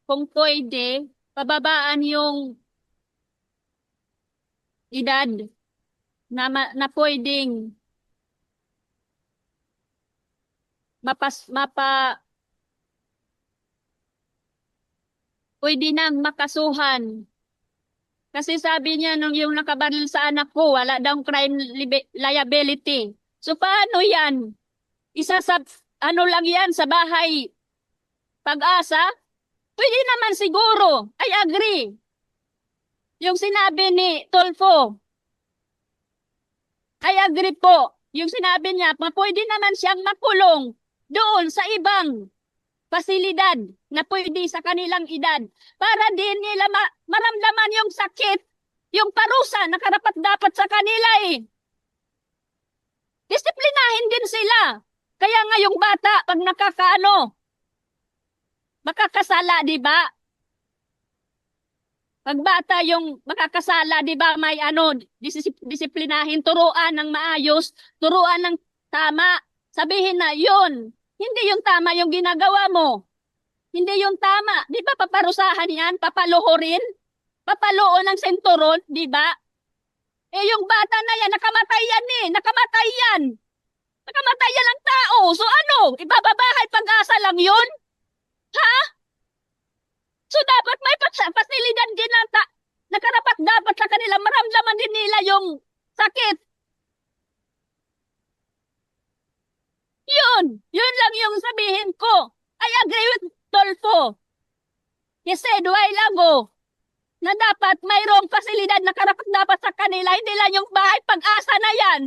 kung pwede, pababaan yung edad na pwedeng pwede nang makasuhan. Kasi sabi niya nung yung nakabaril sa anak ko, wala daw crime liability. So paano yan? Isa sa ano lang yan sa bahay pag-asa? Pwede naman siguro. I agree. Yung sinabi ni Tolfo, I agree po. Yung sinabi niya, pwede naman siyang makulong doon sa ibang pasilidad na pwede sa kanilang edad para din nila maramdaman yung sakit, yung parusa na karapat dapat sa kanila eh. Disiplinahin din sila. Kaya nga yung bata, pag nakakaano, makakasala, di ba? Pag bata yung makakasala, di ba, may ano, disiplinahin, turuan ng maayos, turuan ng tama. Sabihin na yun, hindi yung tama yung ginagawa mo. Hindi yung tama. Di ba paparusahan yan? Papaluhurin? Papaluon ng senturon, di ba? Eh yung bata na yan, nakamatay yan eh. Nakamatay yan. Nakamatay yan ang tao. So ano? Ibababahay pag-asa lang yun? Ha? So dapat may pasilidad din na nakarapat dapat sa kanila. Maramdaman din nila yung sakit. Yun. Yun lang yung sabihin ko. I agree with Tolfo. He said while ago na dapat mayroong pasilidad na karapat dapat sa kanila. Hindi lang yung bahay pag-asa na yan.